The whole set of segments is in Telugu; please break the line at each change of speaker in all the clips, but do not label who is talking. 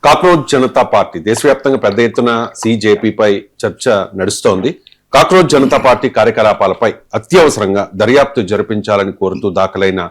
కాక్రోచ్ జనతా పార్టీ దేశవ్యాప్తంగా పెద్ద ఎత్తున సిజేపీపై చర్చ నడుస్తోంది. కాక్రోచ్ జనతా పార్టీ కార్యకలాపాలపై అత్యవసరంగా దర్యాప్తు జరిపించాలని కోరుతూ దాఖలైన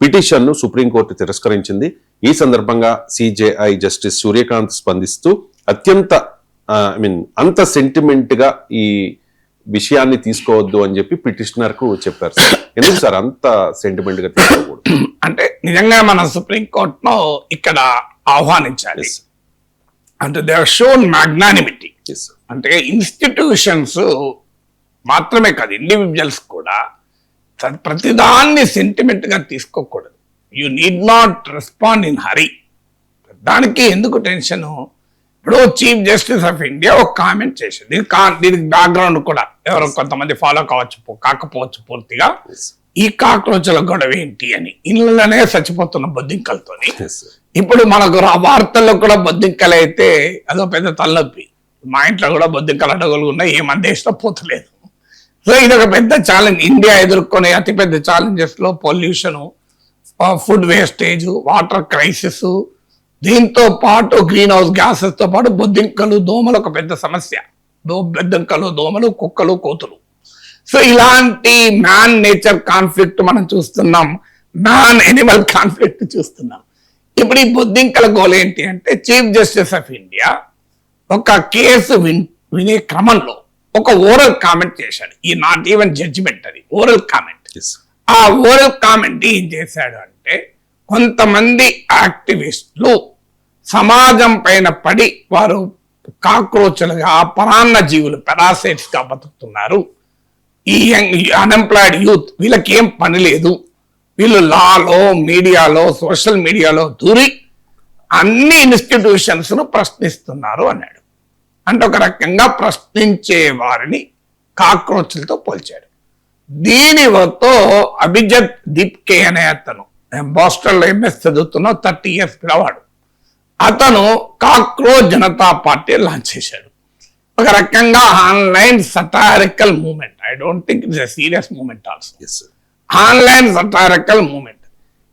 పిటిషన్ను సుప్రీంకోర్టు తిరస్కరించింది. ఈ సందర్భంగా సిజేఐ జస్టిస్ సూర్యకాంత్ స్పందిస్తూ అంత సెంటిమెంట్ గా ఈ విషయాన్ని తీసుకోవద్దు అని చెప్పి పిటిషనర్ కు చెప్పారు. సార్ ఎందుకు సార్ అంత సెంటిమెంట్ గా తీసుకోకూడదు?
అంటే నిజంగా మన సుప్రీంకోర్టును ఇక్కడ ఆహ్వానించాలి. అంటే దే హావ్ షోన్ మ్యాగ్నానిమిటీ. అంటే ఇన్స్టిట్యూషన్స్ మాత్రమే కాదు, ఇండివిజువల్స్ కూడా ప్రతిదాన్ని సెంటిమెంట్ గా తీసుకోకూడదు. You need not respond in hurry. దానికి ఎందుకు టెన్షన్? ఇప్పుడు చీఫ్ జస్టిస్ ఆఫ్ ఇండియా ఒక కామెంట్ చేసింది. దీనికి బ్యాక్గ్రౌండ్ కూడా ఎవరో కొంతమంది ఫాలో కాకపోవచ్చు పూర్తిగా. ఈ కాక్రోచ్ల గొడవ ఏంటి అని ఇళ్ళలోనే చచ్చిపోతున్న బొద్దింకలతోని. ఇప్పుడు మనకు వార్తల్లో కూడా బొద్దింకలు అయితే అదో పెద్ద తలనొప్పి. మా ఇంట్లో కూడా బొద్దింకలు అడగలు ఉన్నాయి, ఏ మన దేశంలో పోతలేదు. సో ఇది ఒక పెద్ద ఛాలెంజ్. ఇండియా ఎదుర్కొనే అతిపెద్ద ఛాలెంజెస్ లో pollution, food wastage, water crisis, దీంతో పాటు గ్రీన్ హౌస్ గ్యాసెస్ తో పాటు బొద్దింకలు, దోమలు ఒక పెద్ద సమస్య. బొద్దింకలు, దోమలు, కుక్కలు, కోతులు. సో ఇలాంటి మ్యాన్ నేచర్ కాన్ఫ్లిక్ట్ మనం చూస్తున్నాం, మ్యాన్ ఎనిమల్ కాన్ఫ్లిక్ట్ చూస్తున్నాం. ఇప్పుడు ఈ బొద్దింకల గోల్ ఏంటి అంటే, చీఫ్ జస్టిస్ ఆఫ్ ఇండియా ఒక కేసు వినే క్రమంలో ఒక ఓరల్ కామెంట్ చేశాడు. ఈ నాట్ ఈవెన్ జడ్జిమెంట్, అది ఓరల్ కామెంట్. ఆ ఓరల్ కామెంట్ ఏం చేశాడు అంటే, కొంతమంది యాక్టివిస్టులు సమాజం పైన పడి వారు కాక్రోచ్లుగా, పరాన్న జీవులు, పెరాసైట్స్ గా బతుకుతున్నారు. ఈ అన్ఎంప్లాయిడ్ యూత్, వీళ్ళకి ఏం పని లేదు, వీళ్ళు లాలో, మీడియాలో, సోషల్ మీడియాలో దూరి అన్ని ఇన్స్టిట్యూషన్స్ ను ప్రశ్నిస్తున్నారు అన్నాడు. అంటే ఒక రకంగా ప్రశ్నించే వారిని కాక్రోచ్లతో పోల్చాడు. దీనితో అభిజిత్ దీప్కే అనే అతను బోస్టన్ లో ఎంఎస్ చదువుతున్న 30 years పిల్లవాడు, అతను కాక్రోచ్ జనతా పార్టీ లాంచ్ చేశాడు. ఒక రకంగా online satirical movement. I don't think it's a serious movement also. Online satirical movement.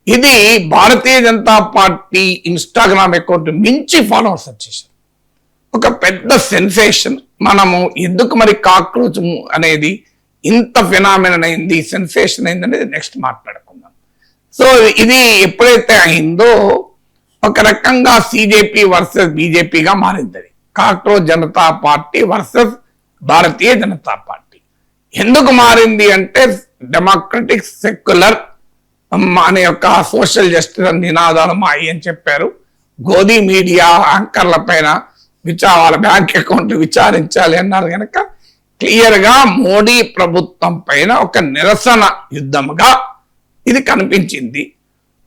ఇది Bharatiya Janata party Instagram account మించి ఫాలోవర్స్ వచ్చేసారు. ఒక పెద్ద సెన్సేషన్. మనము ఎందుకు మరి కాక్రోచ్ అనేది ఇంత ఫినామినన్ అయింది, సెన్సేషన్ అయింది అనేది నెక్స్ట్ మాట్లాడుకుందాం. సో ఇది ఎప్పుడైతే అయిందో ఒక రకంగా సిజేపీ వర్సెస్ బీజేపీగా మారింది. Cockroach Janata party versus Bharatiya Janata party. ఎందుకు మారింది అంటే, డెమోక్రటిక్ సెక్యులర్ అనే యొక్క సోషల్ జస్టిస్ నినాదాలు మాయి అని చెప్పారు. గోధి మీడియా యాంకర్ల పైన వాళ్ళ బ్యాంక్ అకౌంట్ విచారించాలి అన్నారు కనుక క్లియర్ గా మోడీ ప్రభుత్వం పైన ఒక నిరసన యుద్ధంగా ఇది కనిపించింది.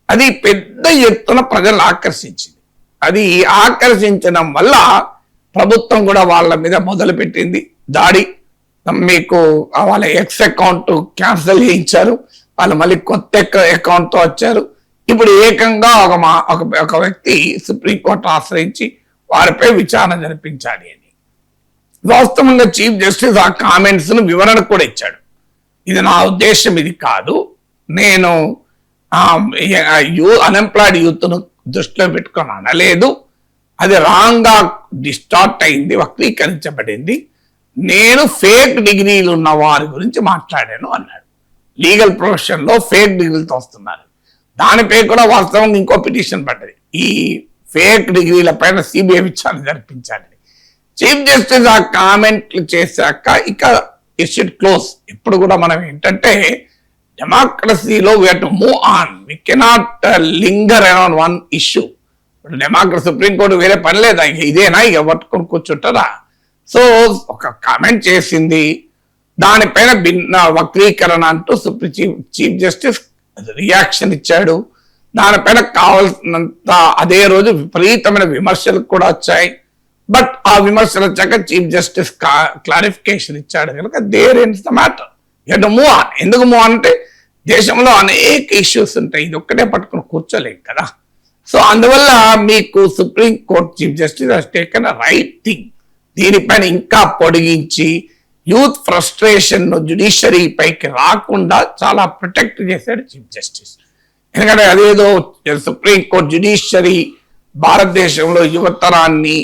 అది పెద్ద ఎత్తున ప్రజలను ఆకర్షించింది. అది ఆకర్షించడం వల్ల ప్రభుత్వం కూడా వాళ్ళ మీద మొదలుపెట్టింది దాడి. మీకు వాళ్ళ ఎక్స్ అకౌంట్ క్యాన్సిల్ చేయించారు, వాళ్ళు మళ్ళీ కొత్త అకౌంట్ తో వచ్చారు. ఇప్పుడు ఏకంగా ఒక వ్యక్తి సుప్రీంకోర్టు ఆశ్రయించి వారిపై విచారణ జరిపించాలి అని. వాస్తవంగా చీఫ్ జస్టిస్ ఆ కామెంట్స్ ను వివరణ కూడా ఇచ్చాడు. ఇది నా ఉద్దేశం, ఇది కాదు, నేను అన్ఎంప్లాయిడ్ యూత్ ను దృష్టిలో పెట్టుకొని అనలేదు, అది రాంగ్ గా డిస్టార్ట్ అయింది, వక్రీకరించబడింది. నేను ఫేక్ డిగ్రీలు ఉన్న వారి గురించి మాట్లాడాను అన్నాడు. లీగల్ ప్రొఫెషన్ లో ఫేక్ డిగ్రీలతో వస్తున్నారు. దానిపై కూడా వాస్తవంగా ఇంకో పిటిషన్ పడ్డది, ఈ ఫేక్ డిగ్రీల పైన సిబిఐ విచారణ జరిపించాలని. చీఫ్ జస్టిస్ ఆ కామెంట్లు చేశాక ఇక ఇట్ షుడ్ క్లోజ్. ఇప్పుడు కూడా మనం ఏంటంటే, డెమోక్రసీలో we have to move on. We cannot linger around one issue. ఇప్పుడు డెమోక్రసీ, సుప్రీంకోర్టు వేరే పని లేదా, ఇదేనా ఇక పట్టుకొని కూర్చుంటారా? సో ఒక కామెంట్ చేసింది, దానిపైన భిన్న వక్రీకరణ అంటూ చీఫ్ జస్టిస్ రియాక్షన్ ఇచ్చాడు. దానిపైన కావాల్సినంత అదే రోజు విపరీతమైన విమర్శలు కూడా వచ్చాయి. బట్ ఆ విమర్శలు వచ్చాక చీఫ్ జస్టిస్ క్లారిఫికేషన్ ఇచ్చాడు కనుక there ends the matter. You have to move on. ఎందుకు మూవ్ ఆన్ అంటే, దేశంలో అనేక ఇష్యూస్ ఉంటాయి, ఇది ఒక్కటే పట్టుకుని కూర్చోలేం కదా. సో అందువల్ల మీకు supreme court chief justice has taken a right thing. దీనిపైన ఇంకా పొడిగించి యూత్ ఫ్రస్ట్రేషన్ ను జ్యుడిషియరీ పైకి రాకుండా చాలా ప్రొటెక్ట్ చేశాడు చీఫ్ జస్టిస్. ఎందుకంటే అదేదో సుప్రీం కోర్ట్ జ్యుడిషియరీ భారతదేశంలో యువతరాన్ని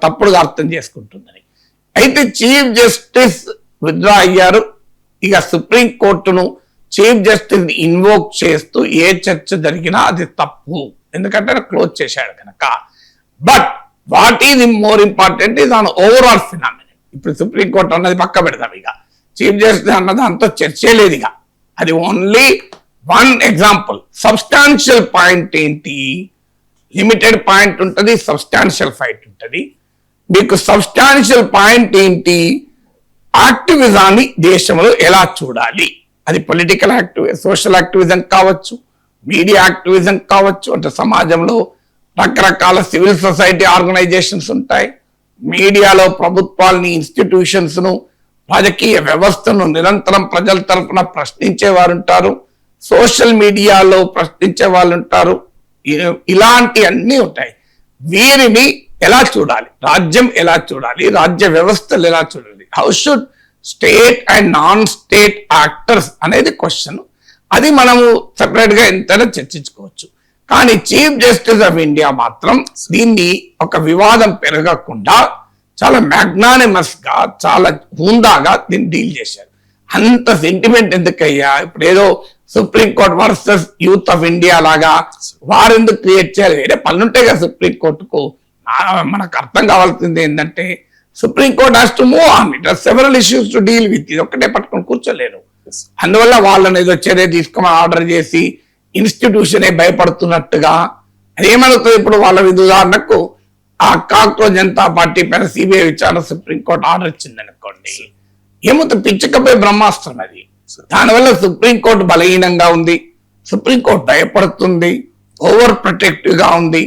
తప్పుడుగా అర్థం చేసుకుంటుందని. అయితే చీఫ్ జస్టిస్ విత్డ్రా అయ్యారు. ఇక సుప్రీం కోర్టును చీఫ్ జస్టిస్ ఇన్వోక్ చేస్తూ ఏ చర్చ జరిగినా అది తప్పు, ఎందుకంటే క్లోజ్ చేశాడు కనుక. But what is more important is on overall phenomenal. ఇప్పుడు సుప్రీం కోర్టు అన్నది పక్క పెడతాం, ఇక చీఫ్ జస్టిస్ అన్నది అంతా చర్చే లేదు. ఇక అది only one example. Substantial point ఏంటి? లిమిటెడ్ పాయింట్ ఉంటుంది, సబ్స్టాన్షియల్ పాయింట్ ఉంటుంది. మీకు సబ్స్టాన్షియల్ పాయింట్ ఏంటి? యాక్టివిజాన్ని దేశంలో ఎలా చూడాలి? అది పొలిటికల్ యాక్టివిజం, సోషల్ యాక్టివిజం కావచ్చు, మీడియా యాక్టివిజం కావచ్చు. అంటే సమాజంలో రకరకాల సివిల్ సొసైటీ ఆర్గనైజేషన్స్ ఉంటాయి. మీడియాలో ప్రభుత్వాలని, ఇన్స్టిట్యూషన్స్ ను, రాజకీయ వ్యవస్థను నిరంతరం ప్రజల తరఫున ప్రశ్నించే వారు ఉంటారు. సోషల్ మీడియాలో ప్రశ్నించే వాళ్ళు ఉంటారు. ఇలాంటి అన్నీ ఉంటాయి. వీరిని ఎలా చూడాలి? రాజ్యం ఎలా చూడాలి? రాజ్య వ్యవస్థలు ఎలా చూడాలి? How should state and non state actors అనేది క్వశ్చన్. అది మనము సెపరేట్ గా ఎంతైనా చర్చించుకోవచ్చు. కానీ చీఫ్ జస్టిస్ ఆఫ్ ఇండియా మాత్రం దీన్ని ఒక వివాదం పెరగకుండా చాలా మ్యాగ్నానిమస్ గా, చాలా హుందాగా దీన్ని డీల్ చేశారు. అంత సెంటిమెంట్ ఎందుకయ్యా? ఇప్పుడు ఏదో supreme court versus youth of India లాగా వారెందుకు క్రియేట్ చేయాలి? వేరే పనులుంటాయి కదా సుప్రీంకోర్టుకు. మనకు అర్థం కావాల్సింది ఏంటంటే supreme court has to move on. It has several issues to deal with. ఇది ఒక్కటే పట్టుకొని కూర్చోలేరు. అందువల్ల వాళ్ళని ఏదో చర్య తీసుకోమని ఆర్డర్ చేసి ఇన్స్టిట్యూషనే భయపడుతున్నట్టుగా అదేమవుతుంది? ఇప్పుడు వాళ్ళ ఉదాహరణకు ఆ కాక్రోచ్ జనతా పార్టీ పైన సిబిఐ విచారణ సుప్రీంకోర్టు ఆర్డర్ ఇచ్చింది అనుకోండి, ఏమవుతుంది? పిచ్చకపోయి బ్రహ్మాస్త్రం అది. దానివల్ల సుప్రీంకోర్టు బలహీనంగా ఉంది, సుప్రీంకోర్టు భయపడుతుంది, ఓవర్ ప్రొటెక్టివ్ గా ఉంది.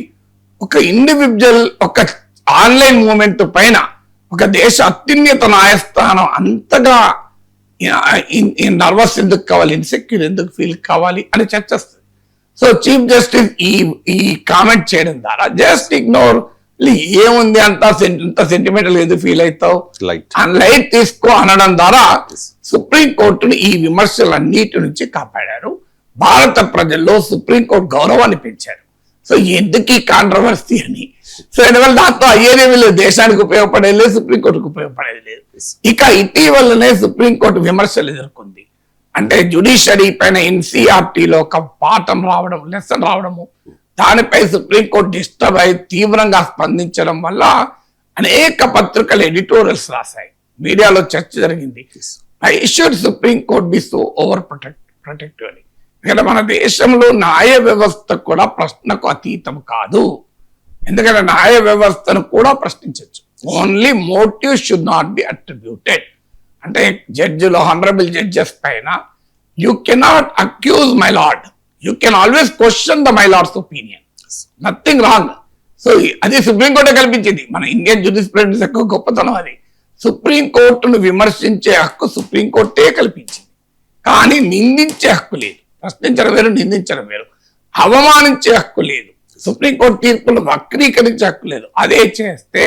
ఒక ఇండివిజువల్, ఒక ఆన్లైన్ మూవ్మెంట్ పైన ఒక దేశ అత్యున్నత న్యాయస్థానం అంతగా నర్వస్ ఎందుకు కావాలి, ఇన్సెక్యూర్ ఎందుకు ఫీల్ కావాలి అని చర్చిస్తుంది. సో చీఫ్ జస్టిస్ ఈ కామెంట్ చేయడం ద్వారా జస్ట్ ఇగ్నోర్, ఏముంది అంత సెంటిమెంటల్ ఎందుకు ఫీల్ అవుతావు, లైట్ తీసుకో అనడం ద్వారా సుప్రీంకోర్టును ఈ విమర్శలన్నిటి నుంచి కాపాడారు. భారత ప్రజల్లో సుప్రీంకోర్టు గౌరవాన్ని పెంచారు. సో ఎందుకు ఈ కాంట్రవర్సీ అని. సో అందువల్ల దాంతో అయ్యేదేమీ లేదు, దేశానికి ఉపయోగపడేది లేదు, సుప్రీంకోర్టుకు ఉపయోగపడేది లేదు. ఇక ఇటీవలనే సుప్రీంకోర్టు విమర్శలు ఎదుర్కొంది. అంటే జ్యుడిషియరీ పైన ఎన్సీఆర్టీలో ఒక పాఠం రావడం, లెసన్ రావడము, దానిపై సుప్రీంకోర్టు డిస్టర్బ్ అయి తీవ్రంగా స్పందించడం వల్ల అనేక పత్రికలు ఎడిటోరియల్స్ రాశాయి, మీడియాలో చర్చ జరిగింది. I should supreme court be so over protective అని. ఇక్కడ మన దేశంలో న్యాయ వ్యవస్థ కూడా ప్రశ్నకు అతీతం కాదు. ఎందుకంటే న్యాయ వ్యవస్థను కూడా ప్రశ్నించవచ్చు. Only motive should not be attributed. అంటే జడ్జిలో హానరబుల్ జడ్జెస్ పైన you cannot accuse my lord, you can always question the my lords opinion, nothing wrong. So అది సుప్రీంకోర్టే కల్పించింది. మన ఇండియన్ జ్యూరిస్ప్రుడెన్స్ యొక్క గొప్పతనం అది. సుప్రీంకోర్టును విమర్శించే హక్కు సుప్రీంకోర్టే కల్పించింది. కానీ నిందించే హక్కు లేదు. ప్రశ్నించడం వేరు, నిందించడం వేరు. అవమానించే హక్కు లేదు. సుప్రీంకోర్టు తీర్పులు వక్రీకరించే హక్కు లేదు. అదే చేస్తే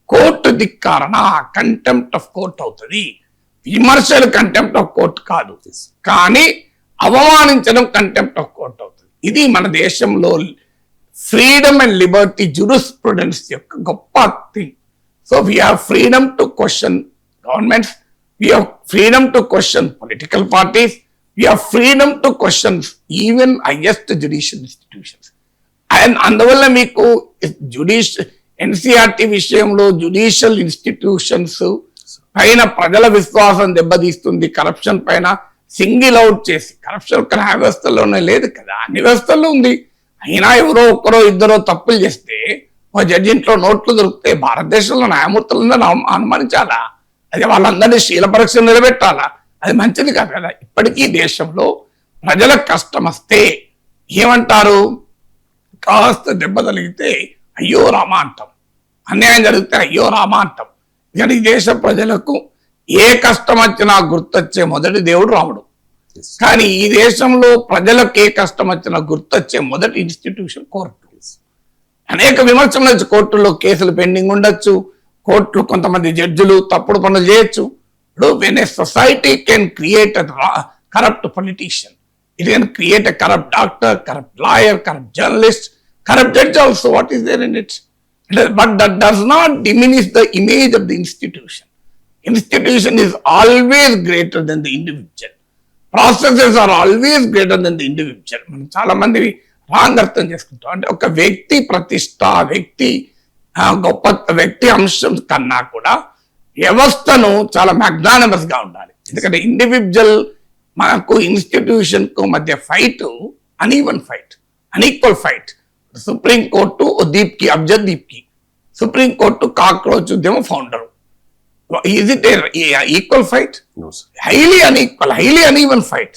కోర్టు ధిక్కారణ, కంటెంప్ట్ ఆఫ్ కోర్ట్ అవుతుంది. విమర్శలు కంటెంప్ట్ ఆఫ్ కోర్ట్ కాదు, కానీ అవమానించడం కంటెంప్ట్ ఆఫ్ కోర్ట్ అవుతుంది. ఇది మన దేశంలో ఫ్రీడమ్ అండ్ లిబర్టీ జ్యూరిస్ప్రుడెన్స్ యొక్క గొప్ప thing. So we have freedom to question governments, we have freedom to question political parties, we have freedom to question even highest judicial institutions. And అందువల్ల మీకు ఎన్సీఆర్టీ విషయంలో జ్యుడిషియల్ ఇన్స్టిట్యూషన్స్ పైన ప్రజల విశ్వాసం దెబ్బతీస్తుంది. కరప్షన్ పైన సింగిల్ అవుట్ చేసి, కరప్షన్ ఒక్క న్యాయ వ్యవస్థలోనే లేదు కదా, అన్ని వ్యవస్థల్లో ఉంది. అయినా ఎవరో ఒక్కరో ఇద్దరో తప్పులు చేస్తే ఒక జడ్జి ఇంట్లో నోట్లు దొరికితే భారతదేశంలో న్యాయమూర్తులందరూ అనుమానించాలా? అది వాళ్ళందరినీ శీల పరీక్ష నిలబెట్టాలా? అది మంచిది కాదు కదా. ఇప్పటికీ దేశంలో ప్రజలకు కష్టం వస్తే ఏమంటారు? కాస్త దెబ్బ తగిలితే అయ్యో రామ అంటాం, అన్యాయం జరిగితే అయ్యో రామ అంటాం. కానీ ఈ దేశ ప్రజలకు ఏ కష్టం వచ్చినా గుర్తొచ్చే మొదటి దేవుడు రాముడు. కానీ ఈ దేశంలో ప్రజలకు ఏ కష్టం వచ్చినా గుర్తొచ్చే మొదటి ఇన్స్టిట్యూషన్ కోర్టు. అనేక విమర్శలు వచ్చి, కోర్టుల్లో కేసులు పెండింగ్ ఉండొచ్చు, కోర్టులు కొంతమంది జడ్జిలు తప్పుడు పనులు చేయొచ్చు. ఇప్పుడు when a society can create a corrupt politician, it can create a corrupt doctor, corrupt lawyer, corrupt journalist, Corrupt judge also, what is there in it? But that does not diminish the image of the institution. Institution is always greater than the individual. Processes are always greater than the individual. మనం చాలా మంది రాంగ్ అర్థం చేసుకుంటాం. అంటే ఒక వ్యక్తి ప్రతిష్ట, వ్యక్తి గొప్ప వ్యక్తి అంశం కన్నా కూడా వ్యవస్థను చాలా మ్యాగ్నానిమస్ గా ఉండాలి. ఎందుకంటే ఇండివిజువల్ మనకు ఇన్స్టిట్యూషన్ కు మధ్య fight uneven fight, unequal fight. Supreme court Deep కి, అబ్జద్ దీప్ కి, సుప్రీం కోర్టు కాక్రోచ్ ఉద్యమ founder. Is it equal fight?
No, sir.
Highly unequal, highly uneven fight.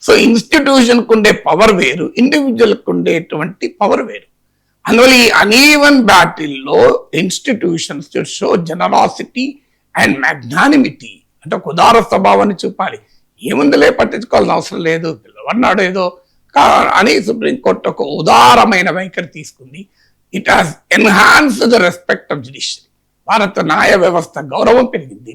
So institution కు ఉండే పవర్ వేరు, ఇండివిజువల్ కు ఉండేటువంటి పవర్ వేరు. అందువల్ల ఈ అన్ఈవెన్ బ్యాటిల్లో institutions should show generosity and magnanimity. అంటే ఒక ఉదార స్వభావాన్ని చూపాలి. ఏముందిలే పట్టించుకోవాల్సిన అవసరం లేదు, పిల్లవాడినాడు ఏదో అని సుప్రీంకోర్టు ఒక ఉదారమైన వైఖరి తీసుకుంది. It has enhance the respect of judiciary. భారత న్యాయ వ్యవస్థ గౌరవం పెరిగింది.